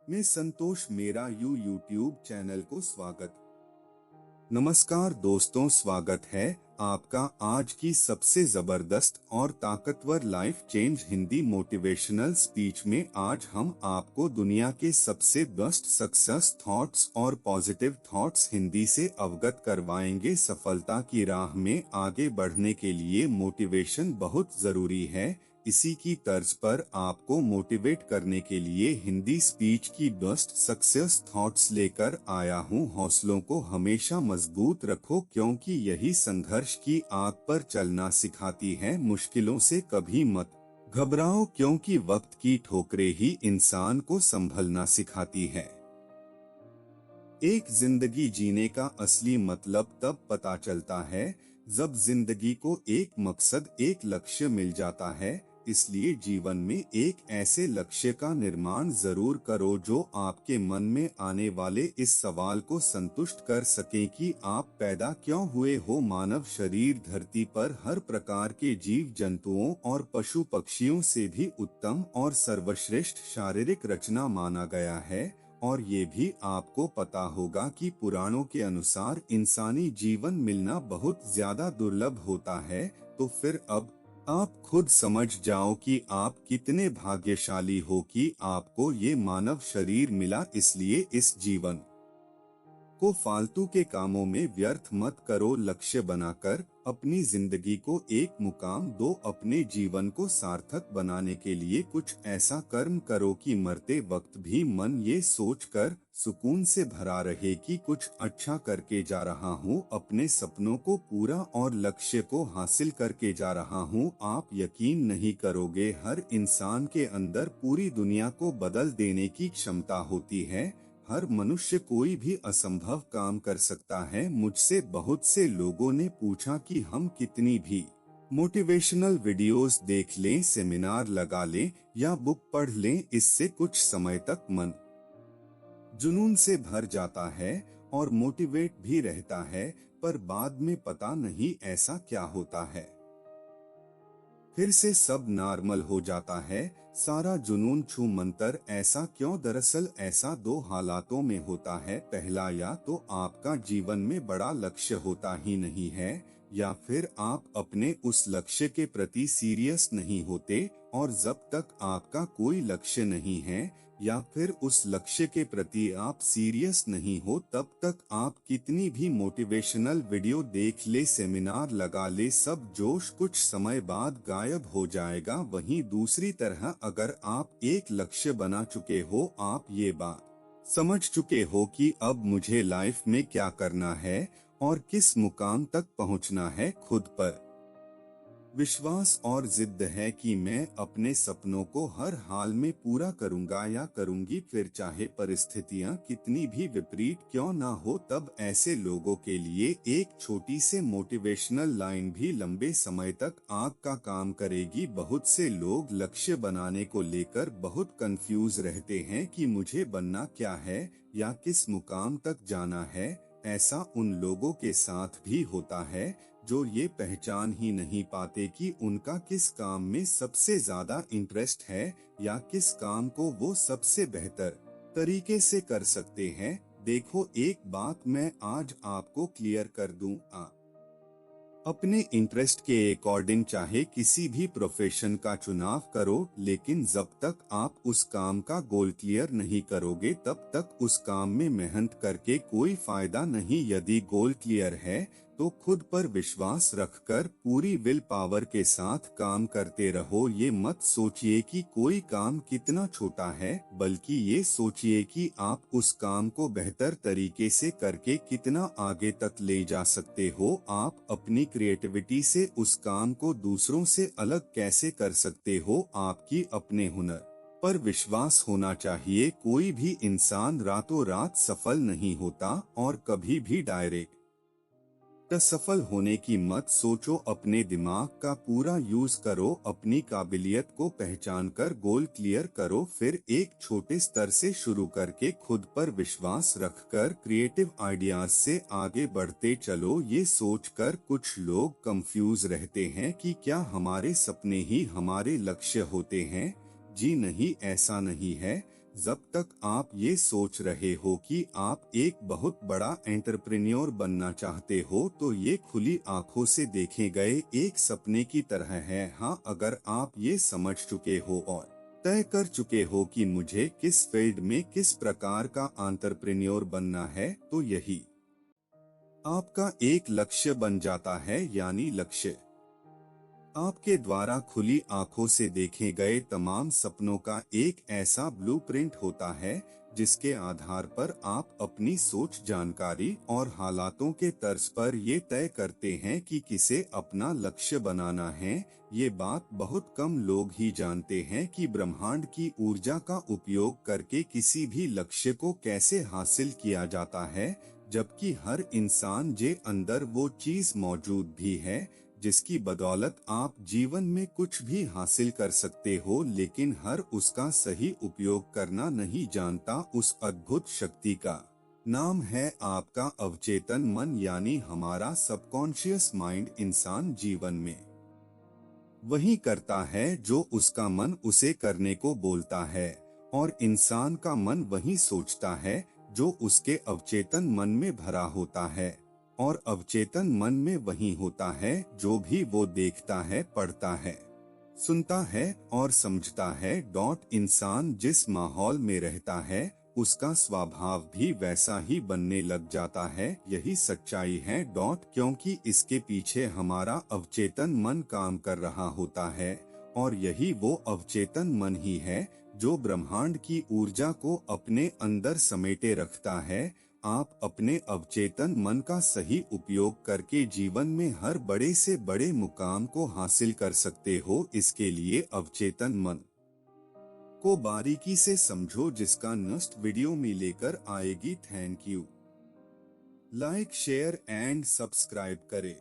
मैं संतोष, मेरा YouTube channel को स्वागत। नमस्कार दोस्तों, स्वागत है आपका आज की सबसे जबरदस्त और ताकतवर life change Hindi motivational speech में। आज हम आपको दुनिया के सबसे बेस्ट सक्सेस थॉट्स और पॉजिटिव थॉट्स हिंदी से अवगत करवाएंगे। सफलता की राह में आगे बढ़ने के लिए मोटिवेशन बहुत जरूरी है। इसी की तर्ज पर आपको मोटिवेट करने के लिए हिंदी स्पीच की बेस्ट सक्सेस थॉट्स लेकर आया हूँ। हौसलों को हमेशा मजबूत रखो, क्योंकि यही संघर्ष की आग पर चलना सिखाती है। मुश्किलों से कभी मत घबराओ, क्योंकि वक्त की ठोकरें ही इंसान को संभलना सिखाती है। एक जिंदगी जीने का असली मतलब तब पता चलता है जब जिंदगी को एक मकसद, एक लक्ष्य मिल जाता है। इसलिए जीवन में एक ऐसे लक्ष्य का निर्माण जरूर करो जो आपके मन में आने वाले इस सवाल को संतुष्ट कर सके कि आप पैदा क्यों हुए हो। मानव शरीर धरती पर हर प्रकार के जीव जंतुओं और पशु पक्षियों से भी उत्तम और सर्वश्रेष्ठ शारीरिक रचना माना गया है। और ये भी आपको पता होगा कि पुराणों के अनुसार इंसानी जीवन मिलना बहुत ज्यादा दुर्लभ होता है। तो फिर अब आप खुद समझ जाओ कि आप कितने भाग्यशाली हो कि आपको ये मानव शरीर मिला। इसलिए इस जीवन को फालतू के कामों में व्यर्थ मत करो। लक्ष्य बनाकर अपनी जिंदगी को एक मुकाम दो। अपने जीवन को सार्थक बनाने के लिए कुछ ऐसा कर्म करो कि मरते वक्त भी मन ये सोचकर सुकून से भरा रहे कि कुछ अच्छा करके जा रहा हूँ, अपने सपनों को पूरा और लक्ष्य को हासिल करके जा रहा हूँ। आप यकीन नहीं करोगे, हर इंसान के अंदर पूरी दुनिया को बदल देने की क्षमता होती है। हर मनुष्य कोई भी असंभव काम कर सकता है। मुझसे बहुत से लोगों ने पूछा कि हम कितनी भी मोटिवेशनल वीडियोस देख लें, सेमिनार लगा लें या बुक पढ़ लें, इससे कुछ समय तक मन जुनून से भर जाता है और मोटिवेट भी रहता है, पर बाद में पता नहीं ऐसा क्या होता है, फिर से सब नॉर्मल हो जाता है। सारा जुनून छू मंतर ऐसा क्यों? दरअसल ऐसा दो हालातों में होता है। पहला, या तो आपका जीवन में बड़ा लक्ष्य होता ही नहीं है, या फिर आप अपने उस लक्ष्य के प्रति सीरियस नहीं होते। और जब तक आपका कोई लक्ष्य नहीं है या फिर उस लक्ष्य के प्रति आप सीरियस नहीं हो, तब तक आप कितनी भी मोटिवेशनल वीडियो देख ले, सेमिनार लगा ले, सब जोश कुछ समय बाद गायब हो जाएगा। वहीं दूसरी तरह, अगर आप एक लक्ष्य बना चुके हो, आप ये बात समझ चुके हो कि अब मुझे लाइफ में क्या करना है और किस मुकाम तक पहुंचना है, खुद पर विश्वास और जिद है कि मैं अपने सपनों को हर हाल में पूरा करूंगा या करूंगी, फिर चाहे परिस्थितियां कितनी भी विपरीत क्यों ना हो। तब ऐसे लोगों के लिए एक छोटी से मोटिवेशनल लाइन भी लंबे समय तक आग का काम करेगी। बहुत से लोग लक्ष्य बनाने को लेकर बहुत कंफ्यूज रहते हैं कि मुझे बनना क्या है या किस मुकाम तक जाना है। ऐसा उन लोगों के साथ भी होता है जो ये पहचान ही नहीं पाते कि उनका किस काम में सबसे ज्यादा इंटरेस्ट है या किस काम को वो सबसे बेहतर तरीके से कर सकते हैं। देखो, एक बात मैं आज आपको क्लियर कर दूं, अपने इंटरेस्ट के अकॉर्डिंग चाहे किसी भी प्रोफेशन का चुनाव करो, लेकिन जब तक आप उस काम का गोल क्लियर नहीं करोगे, तब तक उस काम में मेहनत करके कोई फायदा नहीं। यदि गोल क्लियर है तो खुद पर विश्वास रखकर पूरी विल पावर के साथ काम करते रहो। ये मत सोचिए कि कोई काम कितना छोटा है, बल्कि ये सोचिए कि आप उस काम को बेहतर तरीके से करके कितना आगे तक ले जा सकते हो। आप अपनी क्रिएटिविटी से उस काम को दूसरों से अलग कैसे कर सकते हो, आपकी अपने हुनर पर विश्वास होना चाहिए। कोई भी इंसान रातों रात सफल नहीं होता और कभी भी डायरेक्ट सफल होने की मत सोचो। अपने दिमाग का पूरा यूज करो, अपनी काबिलियत को पहचान कर गोल क्लियर करो, फिर एक छोटे स्तर से शुरू करके खुद पर विश्वास रखकर क्रिएटिव आइडियाज से आगे बढ़ते चलो। ये सोचकर कुछ लोग कंफ्यूज रहते हैं कि क्या हमारे सपने ही हमारे लक्ष्य होते हैं। जी नहीं, ऐसा नहीं है। जब तक आप ये सोच रहे हो कि आप एक बहुत बड़ा एंटरप्रेन्योर बनना चाहते हो तो ये खुली आंखों से देखे गए एक सपने की तरह है। हाँ, अगर आप ये समझ चुके हो और तय कर चुके हो कि मुझे किस फील्ड में किस प्रकार का एंटरप्रेन्योर बनना है, तो यही आपका एक लक्ष्य बन जाता है। यानी लक्ष्य आपके द्वारा खुली आंखों से देखे गए तमाम सपनों का एक ऐसा ब्लूप्रिंट होता है जिसके आधार पर आप अपनी सोच, जानकारी और हालातों के तर्ज पर ये तय करते हैं कि किसे अपना लक्ष्य बनाना है। ये बात बहुत कम लोग ही जानते हैं कि ब्रह्मांड की ऊर्जा का उपयोग करके किसी भी लक्ष्य को कैसे हासिल किया जाता है, जबकि हर इंसान के अंदर वो चीज मौजूद भी है जिसकी बदौलत आप जीवन में कुछ भी हासिल कर सकते हो, लेकिन हर उसका सही उपयोग करना नहीं जानता। उस अद्भुत शक्ति का नाम है आपका अवचेतन मन, यानी हमारा सबकॉन्शियस माइंड। इंसान जीवन में वही करता है जो उसका मन उसे करने को बोलता है, और इंसान का मन वही सोचता है जो उसके अवचेतन मन में भरा होता है, और अवचेतन मन में वही होता है जो भी वो देखता है, पढ़ता है, सुनता है और समझता है। इंसान जिस माहौल में रहता है उसका स्वभाव भी वैसा ही बनने लग जाता है। यही सच्चाई है। क्योंकि इसके पीछे हमारा अवचेतन मन काम कर रहा होता है, और यही वो अवचेतन मन ही है जो ब्रह्मांड की ऊर्जा को अपने अंदर समेटे रखता है। आप अपने अवचेतन मन का सही उपयोग करके जीवन में हर बड़े से बड़े मुकाम को हासिल कर सकते हो। इसके लिए अवचेतन मन को बारीकी से समझो, जिसका नेक्स्ट वीडियो में लेकर आएगी। Thank you. Like, share and subscribe करें।